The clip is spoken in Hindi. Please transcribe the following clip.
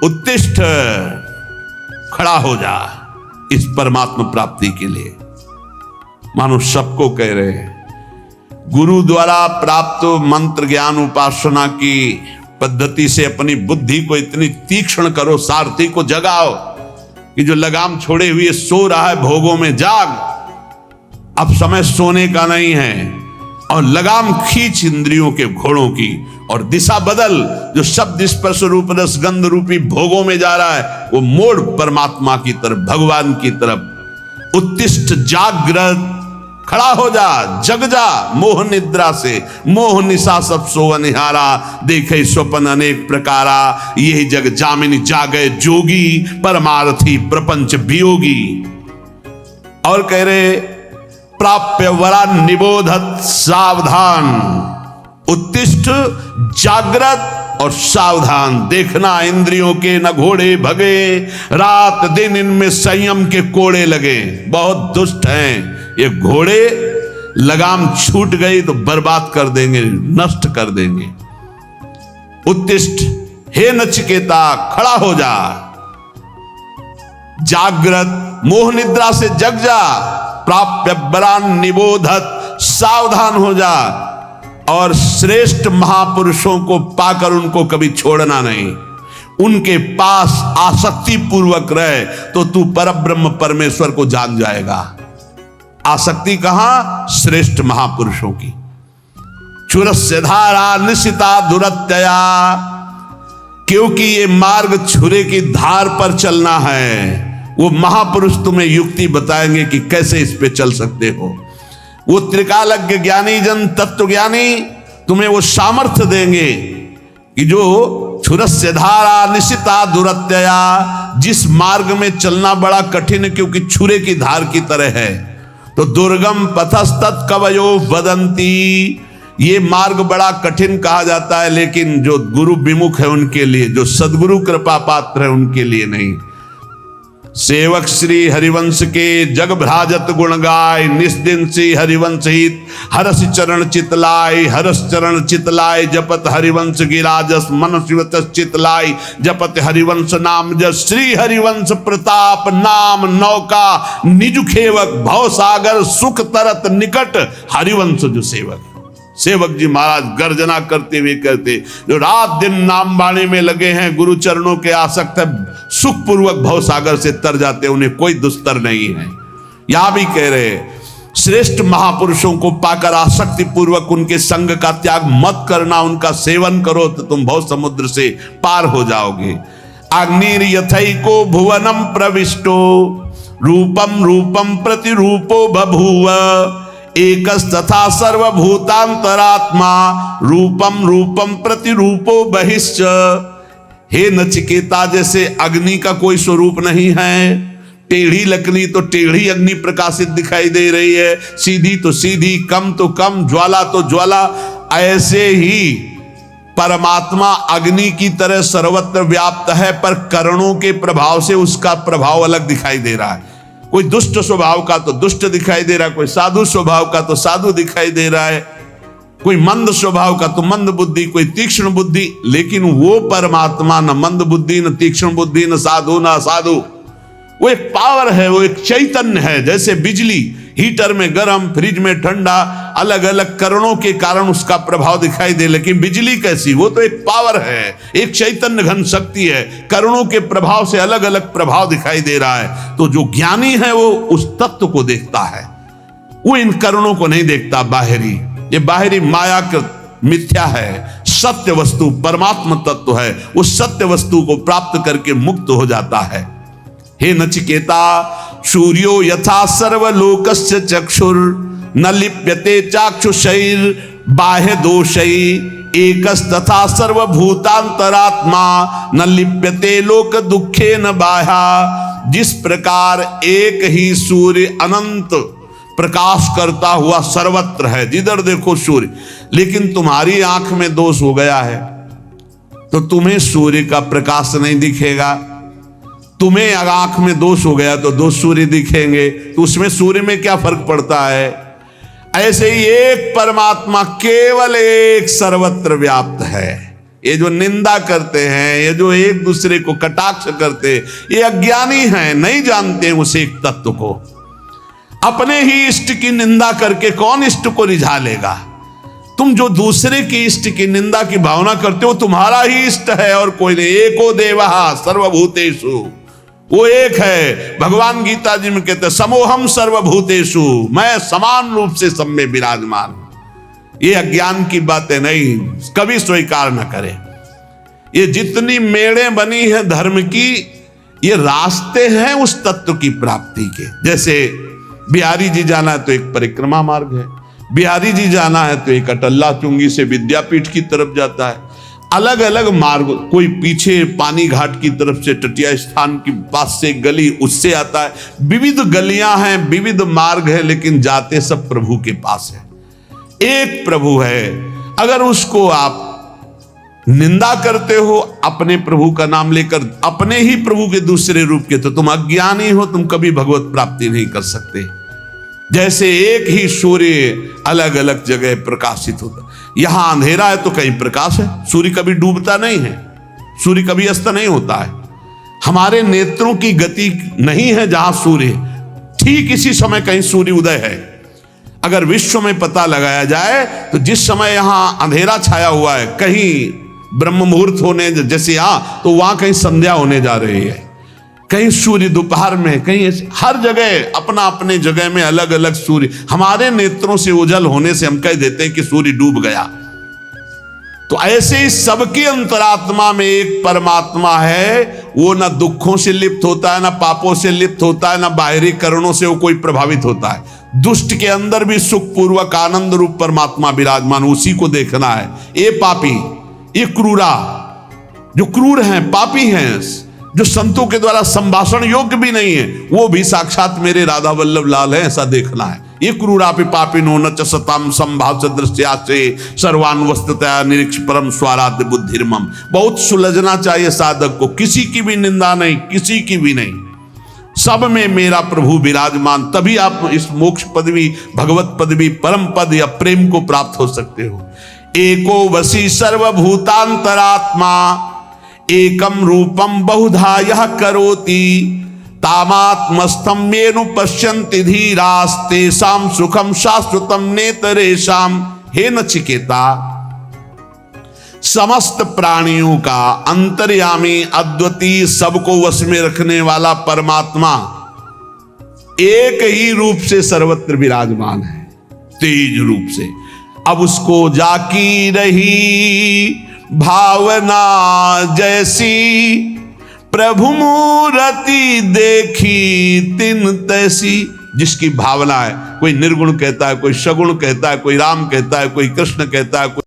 उत्तिष्ठ, खड़ा हो जा इस परमात्मा प्राप्ति के लिए। मानो सबको कह रहे हैं, गुरु द्वारा प्राप्त मंत्र ज्ञान उपासना की पद्धति से अपनी बुद्धि को इतनी तीक्ष्ण करो, सारथी को जगाओ कि जो लगाम छोड़े हुए सो रहा है भोगों में, जाग, अब समय सोने का नहीं है, और लगाम खींच इंद्रियों के घोड़ों की और दिशा बदल। जो शब्द स्पर्श रूप रस गंध रूपी भोगों में जा रहा है वो मोड़ परमात्मा की तरफ, भगवान की तरफ। उत्तिष्ठ, जागृत, खड़ा हो जा, जग जा मोह निद्रा से। मोह निशा सब सो निहारा, देखे स्वप्न अनेक प्रकारा। यही जग जामिनी जागे जोगी, परमार्थी प्रपंच वियोगी। और कह रहे, प्राप्य वरा निबोधत सावधान। उत्तिष्ठ, जागृत और सावधान। देखना इंद्रियों के न घोड़े भगे, रात दिन इनमें संयम के कोड़े लगे। बहुत दुष्ट हैं ये घोड़े, लगाम छूट गई तो बर्बाद कर देंगे, नष्ट कर देंगे। उत्तिष्ठ, हे नचिकेता, खड़ा हो जा, जागृत, मोह निद्रा से जग जा। प्राप्य बलान निबोधत, सावधान हो जा। और श्रेष्ठ महापुरुषों को पाकर उनको कभी छोड़ना नहीं, उनके पास आसक्ति पूर्वक रहे तो तू परब्रह्म परमेश्वर को जान जाएगा। आसक्ति कहां? श्रेष्ठ महापुरुषों की। छुरस्य धारा निशिता दुरत्यया, क्योंकि ये मार्ग छुरे की धार पर चलना है। वो महापुरुष तुम्हें युक्ति बताएंगे कि कैसे इस पे चल सकते हो। वो त्रिकालज्ञ ज्ञानी जन तत्व ज्ञानी तुम्हें वो सामर्थ्य देंगे कि जो छुरस्य धारा निशिता दुरत्यया, जिस मार्ग में चलना बड़ा कठिन है क्योंकि छुरे की धार की तरह है, तो दुर्गम पथस्तत् कवयो वदंती, ये मार्ग बड़ा कठिन कहा जाता है, लेकिन जो गुरु विमुख है उनके लिए, जो सदगुरु कृपा पात्र है उनके लिए नहीं। सेवक श्री हरिवंश के जग भ्राजत गुण गाय, निस्दिन सी हरिवंश हित हरस चरण चितलाय। हरस चरण चितलाय जपत हरिवंश गिराजस, मन शिवत चितलाय जपत हरिवंश नाम जस। श्री हरिवंश प्रताप नाम नौका, निज खेवक भव सागर सुख तरत निकट। हरिवंश जो सेवक, सेवक जी महाराज गर्जना करते हुए कहते, जो रात दिन नाम बाणी में लगे हैं, गुरु चरणों के आसक्त है, सुखपूर्वक भव सागर से तर जाते, उन्हें कोई दुस्तर नहीं है। यहां भी कह रहे, श्रेष्ठ महापुरुषों को पाकर आसक्ति पूर्वक उनके संग का त्याग मत करना, उनका सेवन करो तो तुम भव समुद्र से पार हो जाओगे। अग्निर यथैको भुवनम प्रविष्टो, रूपम रूपम प्रतिरूपो बभूव। एकस तथा सर्वभूतांतरात्मा, रूपम रूपम प्रतिरूपो बहिश्च। हे नचिकेता, जैसे अग्नि का कोई स्वरूप नहीं है, टेढ़ी लकड़ी तो टेढ़ी अग्नि प्रकाशित दिखाई दे रही है, सीधी तो सीधी, कम तो कम, ज्वाला तो ज्वाला, ऐसे ही परमात्मा अग्नि की तरह सर्वत्र व्याप्त है, पर करणों के प्रभाव से उसका प्रभाव अलग दिखाई दे रहा है। कोई दुष्ट स्वभाव का तो दुष्ट दिखाई दे रहा है, कोई साधु स्वभाव का तो साधु दिखाई दे रहा है, कोई मंद स्वभाव का तो मंद बुद्धि, कोई तीक्ष्ण बुद्धि। लेकिन वो परमात्मा न मंद बुद्धि, न तीक्ष्ण बुद्धि, न साधु न असाधु। वो एक पावर है, वो एक चैतन्य है। जैसे बिजली, हीटर में गर्म, फ्रिज में ठंडा, अलग अलग करणों के कारण उसका प्रभाव दिखाई दे, लेकिन बिजली कैसी? वो तो एक पावर है, एक चैतन्य घन शक्ति है, करणों के प्रभाव से अलग अलग प्रभाव दिखाई दे रहा है। तो जो ज्ञानी है वो उस तत्व को देखता है, वो इन करणों को नहीं देखता बाहरी। ये बाहरी माया मिथ्या है, सत्य वस्तु परमात्मा तत्व है, उस सत्य वस्तु को प्राप्त करके मुक्त हो जाता है। हे नचिकेता, सूर्यो यथा सर्वलोकस्य चक्षुर, न लिप्यते चाक्षुषैर बाह्य दोषै। एकस तथा सर्वभूतांतरात्मा, न लिप्यते लोक दुखे न बाह्या। जिस प्रकार एक ही सूर्य अनंत प्रकाश करता हुआ सर्वत्र है, जिधर देखो सूर्य, लेकिन तुम्हारी आंख में दोष हो गया है तो तुम्हें सूर्य का प्रकाश नहीं दिखेगा। तुम्हें आंख में दोष हो गया तो दो सूर्य दिखेंगे, तो उसमें सूर्य में क्या फर्क पड़ता है? ऐसे ही एक परमात्मा केवल एक सर्वत्र व्याप्त है, ये जो निंदा करते हैं, ये जो एक दूसरे को कटाक्ष करते, ये अज्ञानी हैं, नहीं जानते हैं उस एक तत्व को। अपने ही इष्ट की निंदा करके कौन इष्ट को रिझा लेगा? तुम जो दूसरे की इष्ट की निंदा की भावना करते हो, तुम्हारा ही इष्ट है और कोई नहीं। एको देवः सर्वभूतेषु, वो एक है। भगवान गीता जी में कहते हैं समोहम सर्वभूतेषु, मैं समान रूप से सब में विराजमान। ये अज्ञान की बातें नहीं, कभी स्वीकार न करें। ये जितनी मेड़ें बनी है धर्म की, ये रास्ते हैं उस तत्व की प्राप्ति के। जैसे बिहारी जी जाना है तो एक परिक्रमा मार्ग है, बिहारी जी जाना है तो एक अटल्ला चुंगी से विद्यापीठ की तरफ जाता है। अलग अलग मार्ग, कोई पीछे पानी घाट की तरफ से तटिया स्थान के पास से गली उससे आता है। विविध गलियां हैं, विविध मार्ग है, लेकिन जाते सब प्रभु के पास है। एक प्रभु है। अगर उसको आप निंदा करते हो अपने प्रभु का नाम लेकर, अपने ही प्रभु के दूसरे रूप के, तो तुम अज्ञानी हो, तुम कभी भगवत प्राप्ति नहीं कर सकते। जैसे एक ही सूर्य अलग अलग जगह प्रकाशित होता, यहां अंधेरा है तो कहीं प्रकाश है। सूर्य कभी डूबता नहीं है, सूर्य कभी अस्त नहीं होता है। हमारे नेत्रों की गति नहीं है जहां सूर्य, ठीक इसी समय कहीं सूर्य उदय है। अगर विश्व में पता लगाया जाए तो जिस समय यहां अंधेरा छाया हुआ है, कहीं ब्रह्म मुहूर्त होने जैसे यहां, तो वहां कहीं संध्या होने जा रही है, कहीं सूर्य दोपहर में, कहीं हर जगह अपना अपने जगह में अलग अलग सूर्य। हमारे नेत्रों से ओझल होने से हम कह देते हैं कि सूर्य डूब गया। तो ऐसे ही सबके अंतरात्मा में एक परमात्मा है। वो ना दुखों से लिप्त होता है, ना पापों से लिप्त होता है, ना बाहरी कारणों से वो कोई प्रभावित होता है। दुष्ट के अंदर भी सुख पूर्वक आनंद रूप परमात्मा विराजमान, उसी को देखना है। ये पापी, ये क्रूरा, जो क्रूर हैं, पापी हैं, जो संतों के द्वारा संभाषण योग्य भी नहीं है, वो भी साक्षात मेरे राधा वल्लभ लाल है, ऐसा देखना है। ये क्रूरापि पापिनो न च सताम संभाव दृष्टिया से सर्वान वस्तुतया निरीक्ष परम स्वाराध्य बुद्धिर्मम। बहुत सुलझना चाहिए साधक को, किसी की भी निंदा नहीं, किसी की भी नहीं, सब में मेरा प्रभु विराजमान। तभी आप इस मोक्ष पदवी, भगवत पदवी, परम पद या प्रेम को प्राप्त हो सकते हो। एको वसी सर्वभूतांतरात्मा एकम रूपम बहुधा यह करोति तामात्मस्थम मेनु पश्यन्ति धीरास्तेषां सुखम शाश्वतम नेतरेषां। हे नचिकेता, समस्त प्राणियों का अंतर्यामी, अद्वितीय, सबको वश में रखने वाला परमात्मा एक ही रूप से सर्वत्र विराजमान है, तेज रूप से। अब उसको जाकी रही भावना जैसी, प्रभु मूर्ति देखी तिन तैसी। जिसकी भावना है, कोई निर्गुण कहता है, कोई सगुण कहता है, कोई राम कहता है, कोई कृष्ण कहता है, कोई